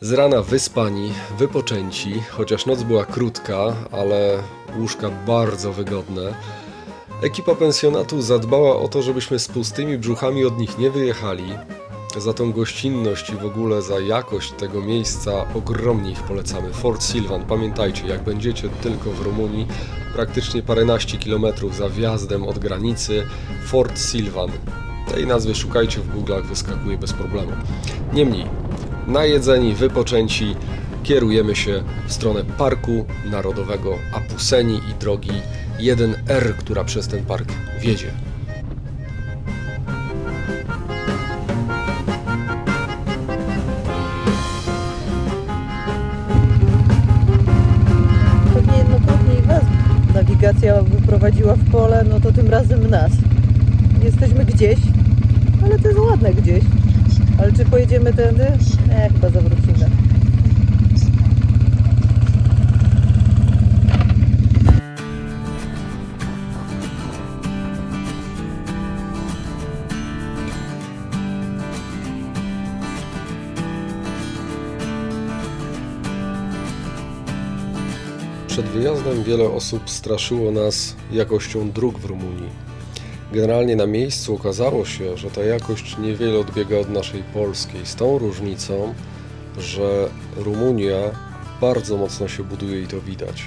Z rana wyspani, wypoczęci, chociaż noc była krótka, ale łóżka bardzo wygodne. Ekipa pensjonatu zadbała o to, żebyśmy z pustymi brzuchami od nich nie wyjechali. Za tą gościnność i w ogóle za jakość tego miejsca ogromnie ich polecamy. Fort Silvan, pamiętajcie, jak będziecie tylko w Rumunii, praktycznie paręnaście kilometrów za wjazdem od granicy, Fort Silvan. Tej nazwy szukajcie w Google'ach, wyskakuje bez problemu. Niemniej, najedzeni, wypoczęci, kierujemy się w stronę Parku Narodowego Apuseni i drogi 1R, która przez ten park wiedzie. Pewnie jednokrotnie i was nawigacja wyprowadziła w pole, no to tym razem nas. Jesteśmy gdzieś, ale to jest ładne gdzieś. Ale czy pojedziemy tędy? Chyba zawrócimy. Przed wyjazdem wiele osób straszyło nas jakością dróg w Rumunii. Generalnie na miejscu okazało się, że ta jakość niewiele odbiega od naszej polskiej, z tą różnicą, że Rumunia bardzo mocno się buduje i to widać.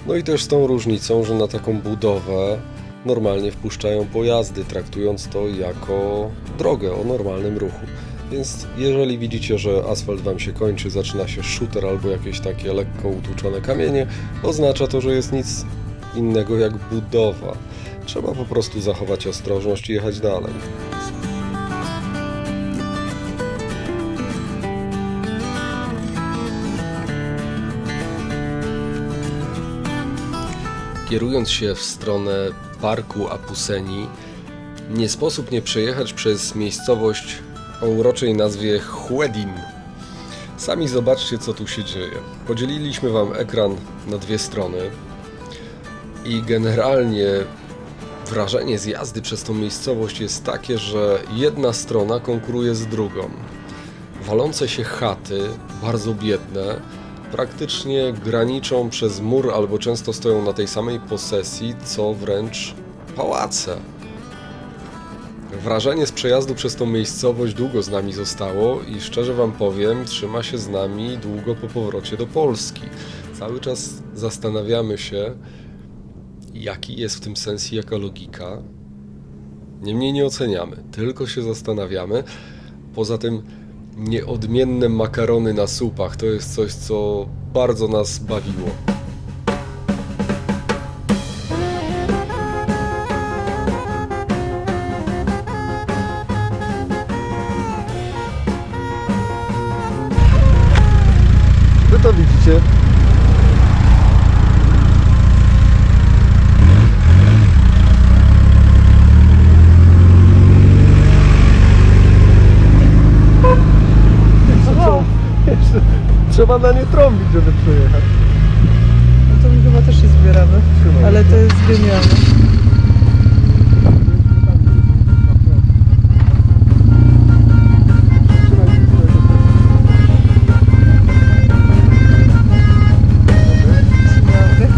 No i też z tą różnicą, że na taką budowę normalnie wpuszczają pojazdy, traktując to jako drogę o normalnym ruchu. Więc jeżeli widzicie, że asfalt Wam się kończy, zaczyna się szuter albo jakieś takie lekko utłuczone kamienie, oznacza to, że jest nic innego jak budowa. Trzeba po prostu zachować ostrożność i jechać dalej. Kierując się w stronę Parku Apuseni, nie sposób nie przejechać przez miejscowość o uroczej nazwie Huedin. Sami zobaczcie, co tu się dzieje. Podzieliliśmy Wam ekran na dwie strony i generalnie wrażenie z jazdy przez tą miejscowość jest takie, że jedna strona konkuruje z drugą. Walące się chaty, bardzo biedne, praktycznie graniczą przez mur albo często stoją na tej samej posesji, co wręcz pałace. Wrażenie z przejazdu przez tą miejscowość długo z nami zostało i szczerze Wam powiem, trzyma się z nami długo po powrocie do Polski. Cały czas zastanawiamy się, jaki jest w tym sens i jaka logika. Niemniej nie oceniamy, tylko się zastanawiamy. Poza tym nieodmienne makarony na słupach to jest coś, co bardzo nas bawiło. Wy to widzicie? Jeszcze trzeba na nie trąbić, żeby przejechać. No to my chyba też się zbieramy, ale to jest genialne.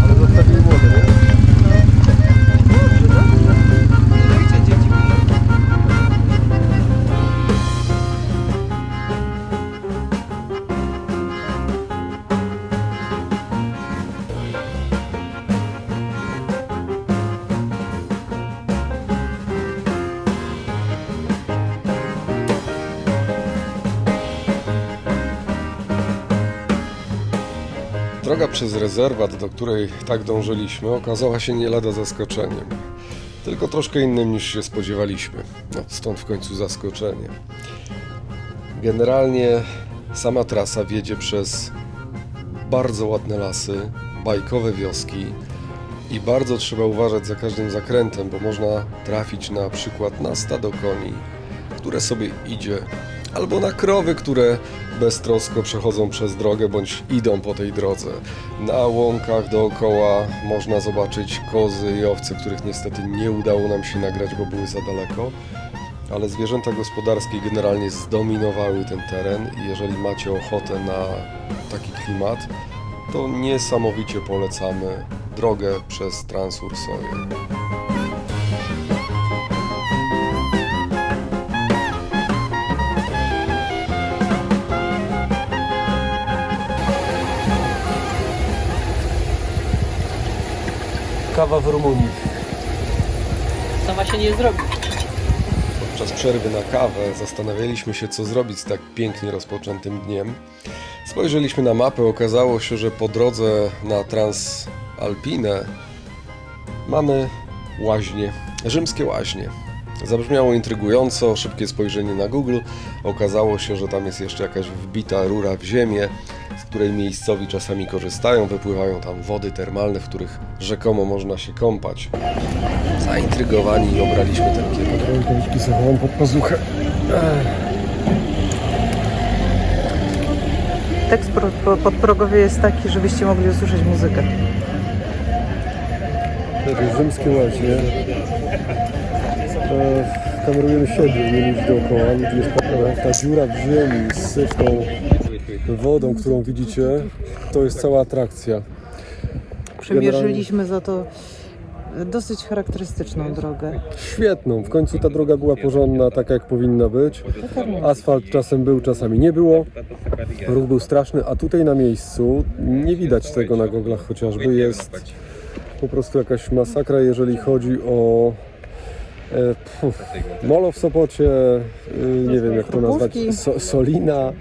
Ale zostawili młode, nie? Droga przez rezerwat, do której tak dążyliśmy, okazała się nie lada zaskoczeniem. Tylko troszkę innym niż się spodziewaliśmy. No, stąd w końcu zaskoczenie. Generalnie sama trasa wiedzie przez bardzo ładne lasy, bajkowe wioski i bardzo trzeba uważać za każdym zakrętem, bo można trafić na przykład na stado koni, które sobie idzie, albo na krowy, które beztrosko przechodzą przez drogę bądź idą po tej drodze. Na łąkach dookoła można zobaczyć kozy i owce, których niestety nie udało nam się nagrać, bo były za daleko. ale zwierzęta gospodarskie generalnie zdominowały ten teren i jeżeli macie ochotę na taki klimat, to niesamowicie polecamy drogę przez Trans-Ursoję. Kawa w Rumunii. Sama się nie zrobi. Podczas przerwy na kawę zastanawialiśmy się, co zrobić z tak pięknie rozpoczętym dniem. Spojrzeliśmy na mapę, okazało się, że po drodze na Transalpinę mamy łaźnie, rzymskie łaźnie. Zabrzmiało intrygująco, szybkie spojrzenie na Google. Okazało się, że tam jest jeszcze jakaś wbita rura w ziemię, z której miejscowi czasami korzystają. Wypływają tam wody termalne, w których rzekomo można się kąpać. Zaintrygowani obraliśmy ten kierunek. Rękawiczki zachowam pod pazuchę. Tekst podprogowy jest taki, żebyście mogli usłyszeć muzykę. Jakieś rzymskie łaźnie. Kamerujemy siebie, nie ludzi dookoła. Ludzi jest ta dziura w ziemi z tą wodą, którą widzicie. To jest cała atrakcja. Przemierzyliśmy za to dosyć charakterystyczną drogę. Świetną. W końcu ta droga była porządna, taka jak powinna być. Asfalt czasem był, czasami nie było. Ruch był straszny, a tutaj na miejscu nie widać tego na goglach chociażby. Jest po prostu jakaś masakra, jeżeli chodzi o molo w Sopocie, nie wiem jak to nazwać, Solina.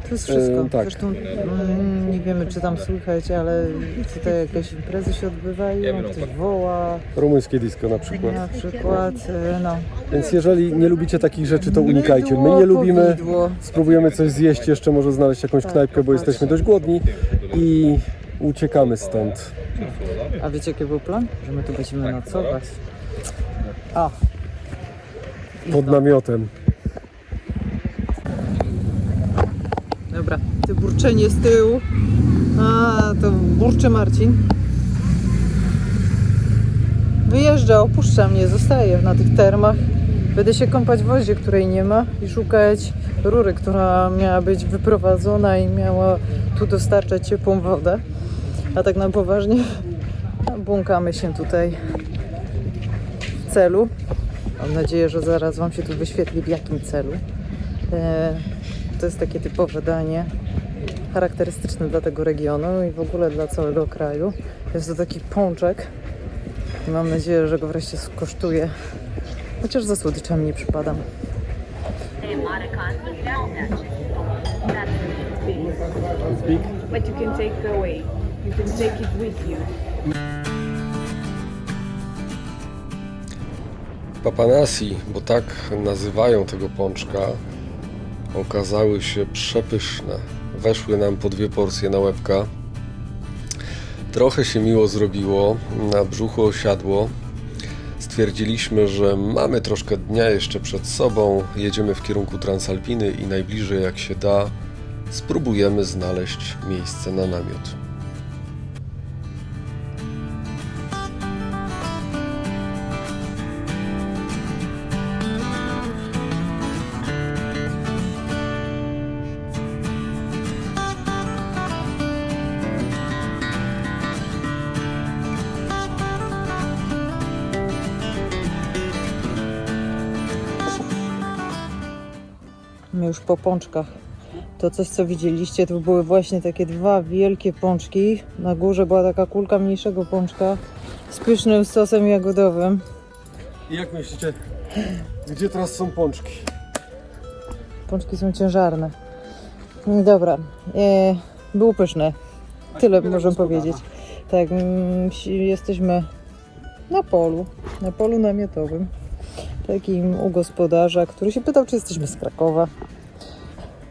To jest wszystko. Tak. Zresztą nie wiemy, czy tam słychać, ale tutaj jakieś imprezy się odbywają, ktoś woła Rumuńskie disco na przykład. na przykład. No. Więc jeżeli nie lubicie takich rzeczy, to unikajcie. My nie lubimy. Powidło. Spróbujemy coś zjeść, jeszcze może znaleźć jakąś knajpkę, bo jesteśmy dość głodni i uciekamy stąd. A wiecie jaki był plan? Że my tu będziemy nocować. O! Pod namiotem. Dobra, ty burczenie z tyłu. A, to burczy Marcin. Wyjeżdża, opuszcza mnie, zostaje na tych termach. Będę się kąpać w wodzie, której nie ma i szukać rury, która miała być wyprowadzona i miała tu dostarczać ciepłą wodę. A tak na poważnie błąkamy się tutaj w celu. Mam nadzieję, że zaraz Wam się tu wyświetli, w jakim celu. To jest takie typowe danie charakterystyczne dla tego regionu i w ogóle dla całego kraju. Jest to taki pączek. Mam nadzieję, że go wreszcie skosztuję. Chociaż za słodyczami nie przypadam. It's big. But you can take away. You can take it with you. Papanasi, bo tak nazywają tego pączka, okazały się przepyszne. Weszły nam po 2 porcje na łebka. Trochę się miło zrobiło, na brzuchu osiadło. Stwierdziliśmy, że mamy troszkę dnia jeszcze przed sobą, jedziemy w kierunku Transalpiny i najbliżej jak się da spróbujemy znaleźć miejsce na namiot. My już po pączkach. To coś, co widzieliście, to były właśnie takie 2 wielkie pączki. Na górze była taka kulka mniejszego pączka z pysznym sosem jagodowym. I jak myślicie, gdzie teraz są pączki? Pączki są ciężarne. Dobra, było pyszne. Tyle możemy powiedzieć. Tak, jesteśmy na polu namiotowym. Takim u gospodarza, który się pytał, czy jesteśmy z Krakowa.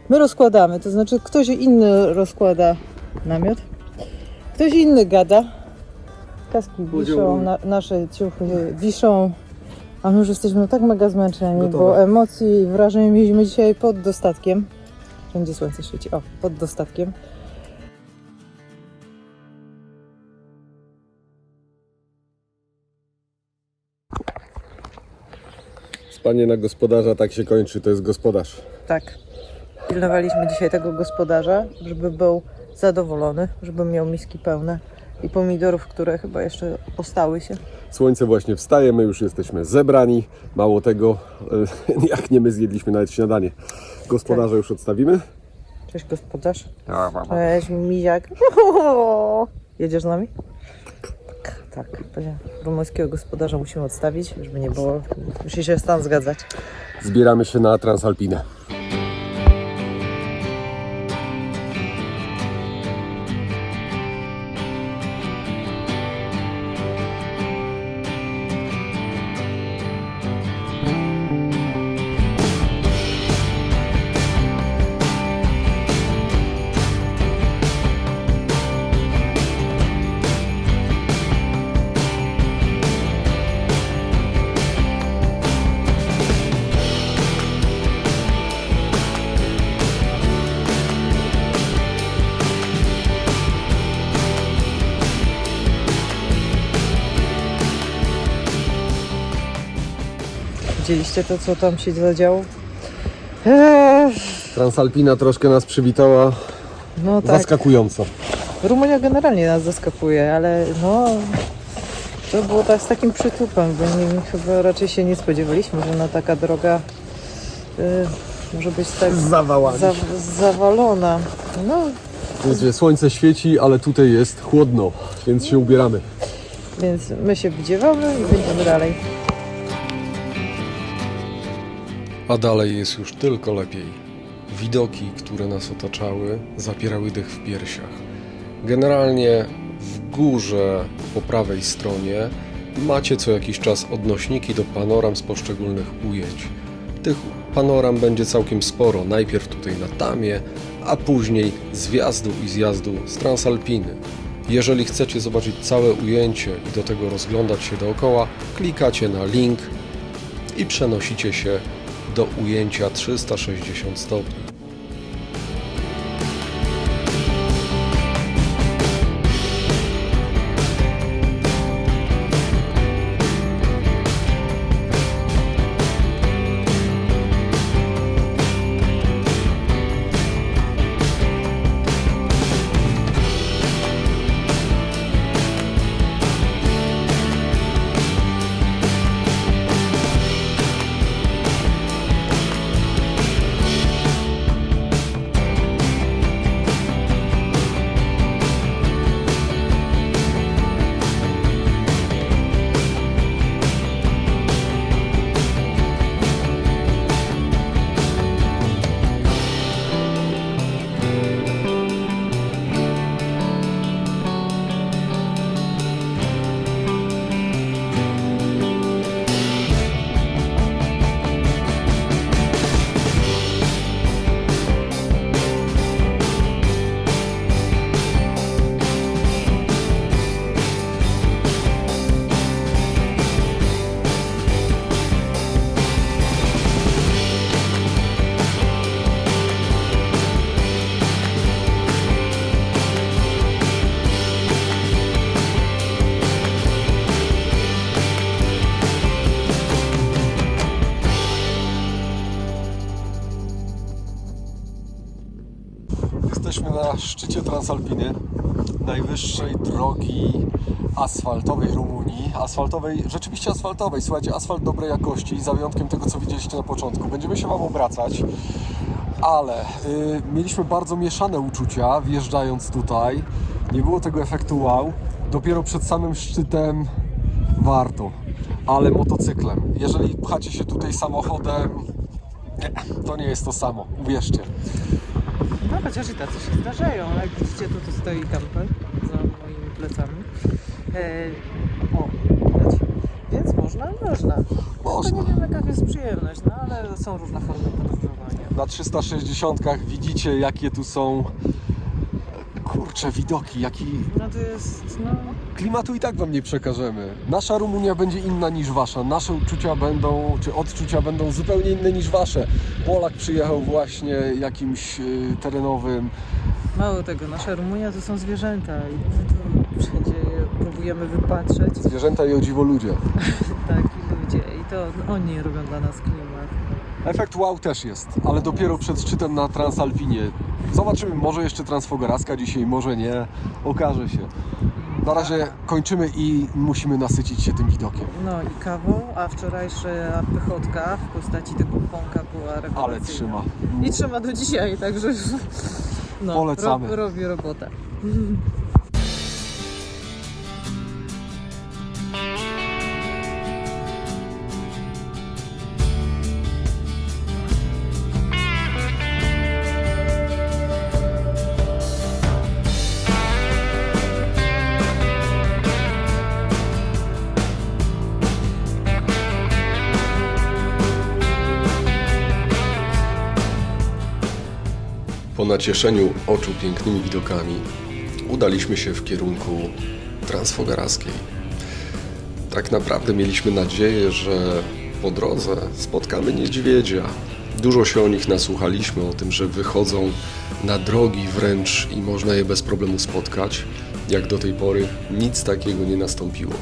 My rozkładamy, to znaczy ktoś inny rozkłada namiot, ktoś inny gada. Kaski wiszą, nasze ciuchy wiszą, a my już jesteśmy tak mega zmęczeni, Gotowe. bo emocji i wrażeń mieliśmy dzisiaj pod dostatkiem. Będzie słońce świeci, pod dostatkiem. Panie na gospodarza, tak się kończy, to jest gospodarz. Tak. Pilnowaliśmy dzisiaj tego gospodarza, żeby był zadowolony, żeby miał miski pełne i pomidorów, które chyba jeszcze ostały się. Słońce właśnie wstaje, my już jesteśmy zebrani. Mało tego, jak nie my zjedliśmy nawet śniadanie. Gospodarza już odstawimy. Cześć gospodarz. Cześć miziak. Jedziesz z nami? Tak. Rumuńskiego gospodarza musimy odstawić, żeby nie było. Musi się stan zgadzać. Zbieramy się na Transalpinę. Widzieliście to, co tam się zadziało? Transalpina troszkę nas przywitała No tak. zaskakująco. Rumunia generalnie nas zaskakuje, ale no to było tak z takim przytupem, bo chyba raczej się nie spodziewaliśmy, że na taka droga może być tak zawalona. No, Wiecie, słońce świeci, ale tutaj jest chłodno, więc się ubieramy. więc my się wdziewamy i będziemy dalej. A dalej jest już tylko lepiej. Widoki, które nas otaczały, zapierały dych w piersiach. Generalnie w górze po prawej stronie macie co jakiś czas odnośniki do panoram z poszczególnych ujęć. Tych panoram będzie całkiem sporo, najpierw tutaj na Tamie, a później z wjazdu i zjazdu z Transalpiny. Jeżeli chcecie zobaczyć całe ujęcie i do tego rozglądać się dookoła, klikacie na link i przenosicie się do ujęcia 360 stopni. Jesteśmy na szczycie Transalpiny, najwyższej drogi asfaltowej Rumunii. Rzeczywiście asfaltowej. Słuchajcie, asfalt dobrej jakości, za wyjątkiem tego, co widzieliście na początku. Będziemy się Wam obracać, ale mieliśmy bardzo mieszane uczucia wjeżdżając tutaj. Nie było tego efektu wow. Dopiero przed samym szczytem warto, ale motocyklem. Jeżeli pchacie się tutaj samochodem, to nie jest to samo, uwierzcie. No chociaż i tacy się zdarzają, ale jak widzicie, tu stoi kamper za moimi plecami. Widać. Więc można. To nie wiem, jaka jest przyjemność, no ale są różne formy podróżowania. Na 360 widzicie, jakie tu są widoki, No to jest, Klimatu i tak Wam nie przekażemy. Nasza Rumunia będzie inna niż Wasza. Nasze odczucia będą zupełnie inne niż Wasze. Polak przyjechał właśnie jakimś terenowym. Mało tego, nasza Rumunia to są zwierzęta i my tu wszędzie je próbujemy wypatrzeć. Zwierzęta i o dziwo ludzie. Tak, i ludzie. I to oni robią dla nas klimat. Efekt wow też jest, ale dopiero przed szczytem na Transalpinie. Zobaczymy, może jeszcze Transfogaraska dzisiaj, może nie. Okaże się. Na razie kończymy i musimy nasycić się tym widokiem. No i kawą, a wczorajsza pychotka w postaci tego pąka była rewelacyjna. Ale trzyma. I trzyma do dzisiaj, także no, Polecamy. robi robotę. Po nacieszeniu oczu pięknymi widokami udaliśmy się w kierunku Transfogaraskiej. Tak naprawdę mieliśmy nadzieję, że po drodze spotkamy niedźwiedzia. Dużo się o nich nasłuchaliśmy, o tym, że wychodzą na drogi wręcz i można je bez problemu spotkać. Jak do tej pory nic takiego nie nastąpiło.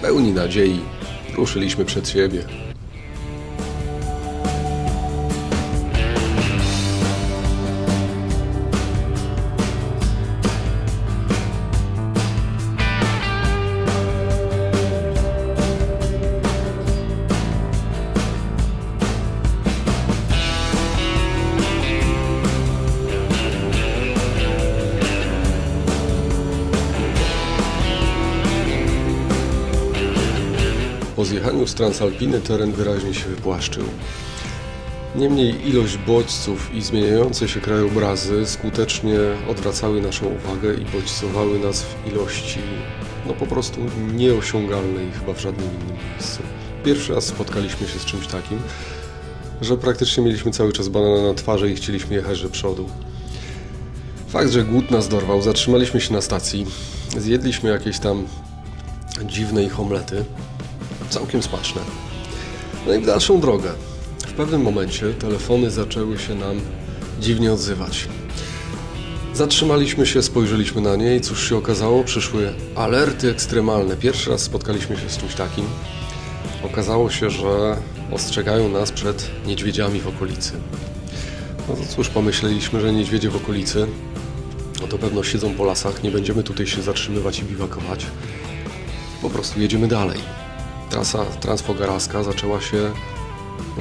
Pełni nadziei ruszyliśmy przed siebie. Po zjechaniu z Transalpiny teren wyraźnie się wypłaszczył. Niemniej ilość bodźców i zmieniające się krajobrazy skutecznie odwracały naszą uwagę i bodźcowały nas w ilości po prostu nieosiągalnej chyba w żadnym innym miejscu. Pierwszy raz spotkaliśmy się z czymś takim, że praktycznie mieliśmy cały czas banana na twarzy i chcieliśmy jechać do przodu. Fakt, że głód nas dorwał, zatrzymaliśmy się na stacji, zjedliśmy jakieś tam dziwne ich omlety, całkiem smaczne. No i w dalszą drogę. W pewnym momencie telefony zaczęły się nam dziwnie odzywać. Zatrzymaliśmy się, spojrzeliśmy na nie i cóż się okazało? Przyszły alerty ekstremalne. Pierwszy raz spotkaliśmy się z czymś takim. Okazało się, że ostrzegają nas przed niedźwiedziami w okolicy. No to cóż, pomyśleliśmy, że niedźwiedzie w okolicy to pewno siedzą po lasach, nie będziemy tutaj się zatrzymywać i biwakować. Po prostu jedziemy dalej. Trasa Transfogaraska zaczęła się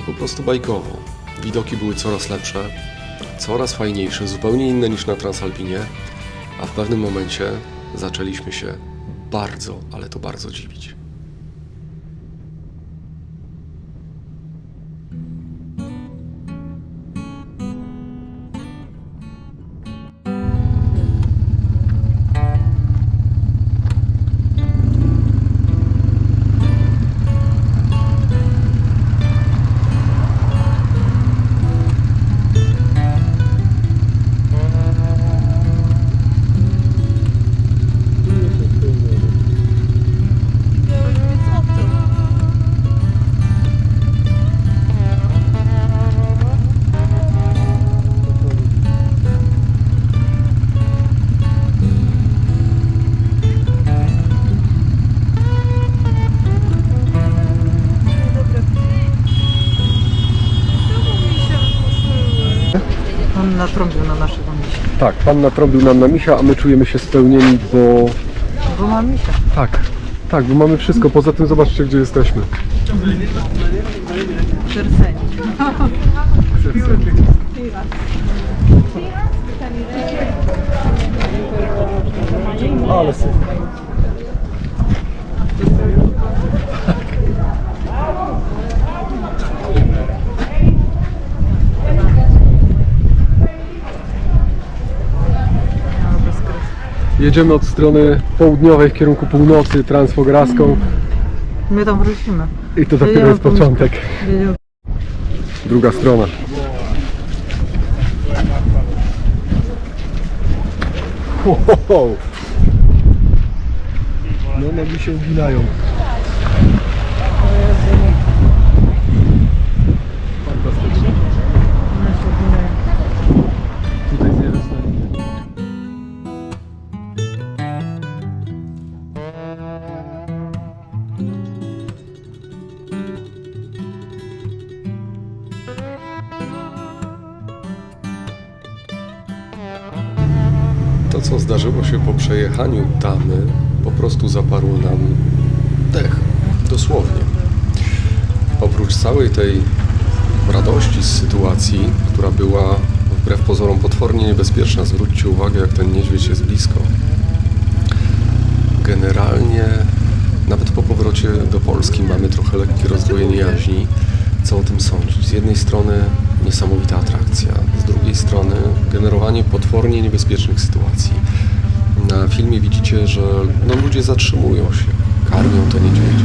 po prostu bajkowo. Widoki były coraz lepsze, coraz fajniejsze, zupełnie inne niż na Transalpinie, a w pewnym momencie zaczęliśmy się bardzo, ale to bardzo dziwić. Pan natrąbił na naszego misia. Tak, pan natrąbił nam na misia, a my czujemy się spełnieni, Bo mam misia. Tak, bo mamy wszystko. Poza tym zobaczcie, gdzie jesteśmy. Szerceni. Ale super. Jedziemy od strony południowej w kierunku północy Transfograską My tam wrócimy. i to dopiero Jedziemy jest początek. Jedziemy. Druga strona. Wow. No nogi się uginają. Fantastycznie. Tutaj zjeżdżamy. co zdarzyło się po przejechaniu Tamy, po prostu zaparło nam dech, dosłownie. Oprócz całej tej radości z sytuacji, która była wbrew pozorom potwornie niebezpieczna, zwróćcie uwagę, jak ten niedźwiedź jest blisko. Generalnie, nawet po powrocie do Polski mamy trochę lekkie rozdwojenie jaźni. Co o tym sądzić? Z jednej strony niesamowita atrakcja, z drugiej strony generowanie potwornie niebezpiecznych sytuacji. Na filmie widzicie, że ludzie zatrzymują się, karmią te niedźwiedzie.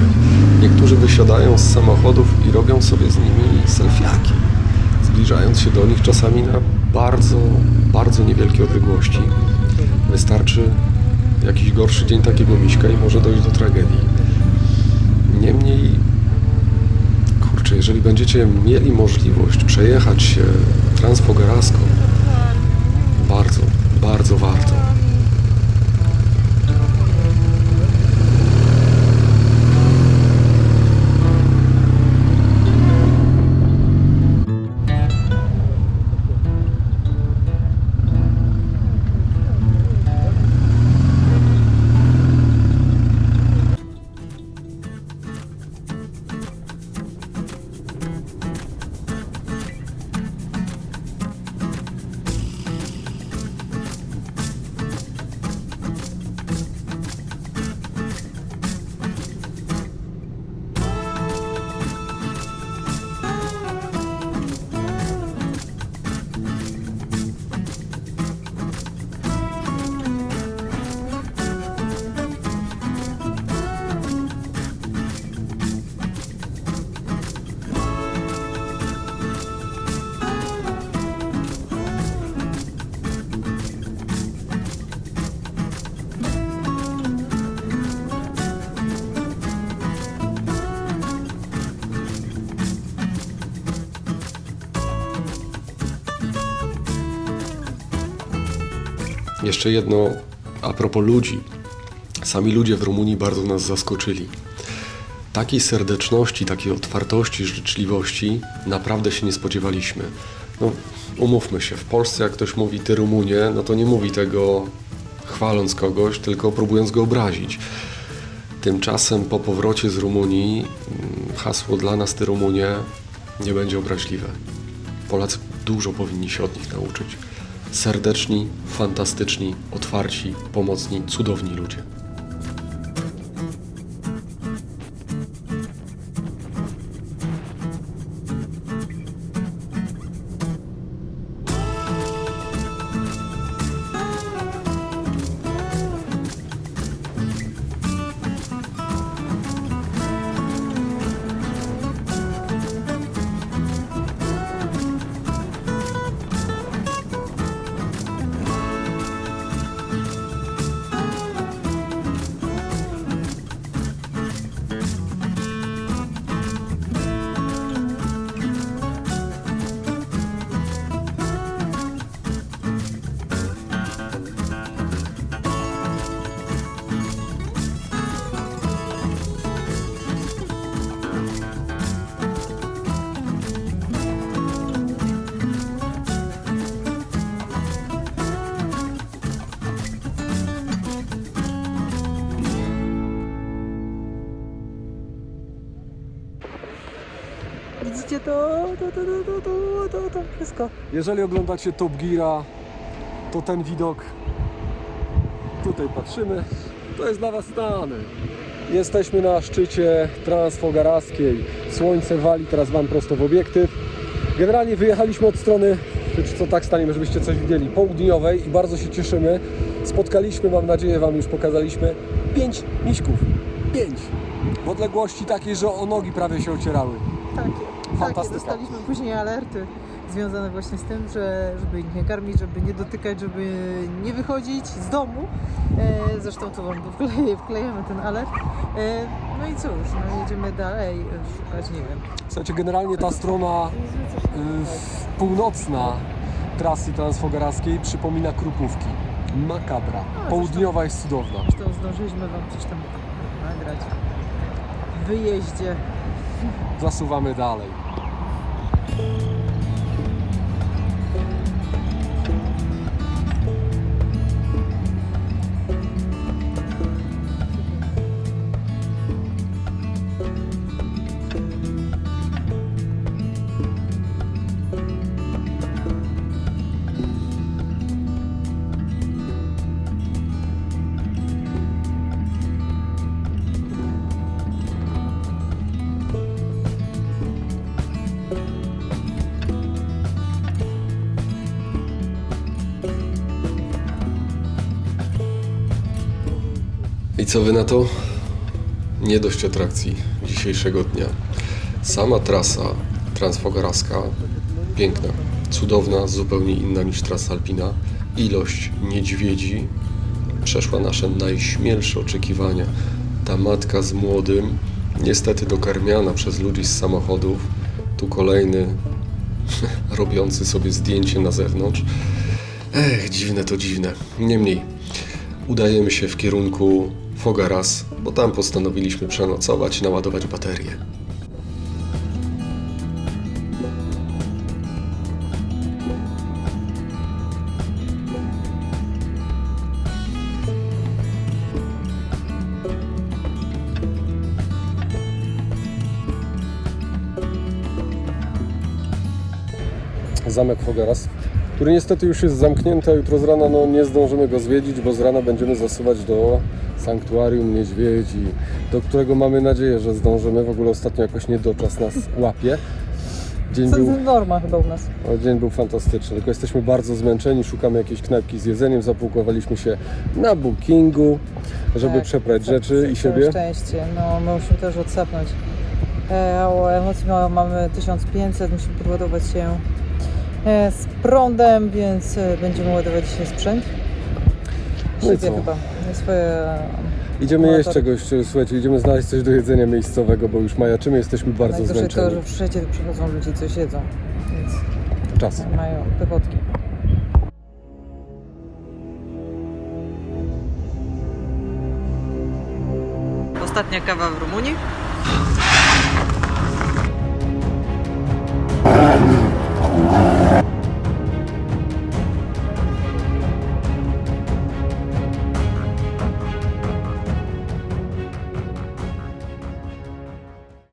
Niektórzy wysiadają z samochodów i robią sobie z nimi selfiaki, zbliżając się do nich czasami na bardzo, bardzo niewielkie odległości. Wystarczy jakiś gorszy dzień takiego miśka i może dojść do tragedii. Niemniej, kurczę, jeżeli będziecie mieli możliwość przejechać się Transfogaraską, bardzo, bardzo warto. Jeszcze jedno a propos ludzi. Sami ludzie w Rumunii bardzo nas zaskoczyli. Takiej serdeczności, takiej otwartości, życzliwości naprawdę się nie spodziewaliśmy. Umówmy się, w Polsce jak ktoś mówi ty Rumunie, to nie mówi tego chwaląc kogoś, tylko próbując go obrazić. Tymczasem po powrocie z Rumunii hasło dla nas ty Rumunie nie będzie obraźliwe. Polacy dużo powinni się od nich nauczyć. Serdeczni, fantastyczni, otwarci, pomocni, cudowni ludzie. Widzicie to wszystko. Jeżeli oglądacie Top Geara, to ten widok, tutaj patrzymy, to jest dla Was Stany. Jesteśmy na szczycie Transfogaraskiej. Słońce wali teraz Wam prosto w obiektyw. Generalnie wyjechaliśmy od strony, co tak staniemy, żebyście coś widzieli, południowej i bardzo się cieszymy. Spotkaliśmy, mam nadzieję Wam już pokazaliśmy, 5 miśków. 5. W odległości takiej, że o nogi prawie się ocierały. Takie Fantastyka. dostaliśmy później alerty związane właśnie z tym, żeby ich nie karmić, żeby nie dotykać, żeby nie wychodzić z domu. Zresztą to Wam wklejemy ten alert. No i cóż, jedziemy dalej szukać, nie wiem. Słuchajcie, generalnie ta strona północna trasy transfogarskiej przypomina Krupówki. Makabra. Południowa jest cudowna. Zresztą zdążyliśmy Wam coś tam nagrać w wyjeździe. Zasuwamy dalej. co wy na to? Nie dość atrakcji dzisiejszego dnia. Sama trasa transfogarawska, piękna, cudowna, zupełnie inna niż trasa alpina. Ilość niedźwiedzi przeszła nasze najśmielsze oczekiwania. Ta matka z młodym, niestety dokarmiana przez ludzi z samochodów. Tu kolejny robiący sobie zdjęcie na zewnątrz. Dziwne to dziwne. Niemniej, udajemy się w kierunku Fogaras, bo tam postanowiliśmy przenocować i naładować baterię. Zamek Fogaras, który niestety już jest zamknięty, a jutro z rana nie zdążymy go zwiedzić, bo z rana będziemy zasuwać do sanktuarium niedźwiedzi, do którego mamy nadzieję, że zdążymy. W ogóle ostatnio jakoś niedoczas nas łapie. Dzień To był, jest norma chyba u nas. dzień był fantastyczny, tylko jesteśmy bardzo zmęczeni, szukamy jakiejś knajpki z jedzeniem, zapukowaliśmy się na Bookingu, żeby Tak, przeprać rzeczy i Całe siebie. szczęście. No, my musimy też odsapnąć. O emocji mamy 1500, musimy podładować się z prądem, więc będziemy ładować dzisiaj sprzęt. No i Siebie co? chyba. Swoje Idziemy jeść akumulatory. czegoś, słuchajcie, idziemy znaleźć coś do jedzenia miejscowego, bo już majaczymy, jesteśmy bardzo Najgorsze to, zmęczeni. że wszędzie tu przychodzą ludzie, coś jedzą, więc Czas. mają pychotki. Ostatnia kawa w Rumunii.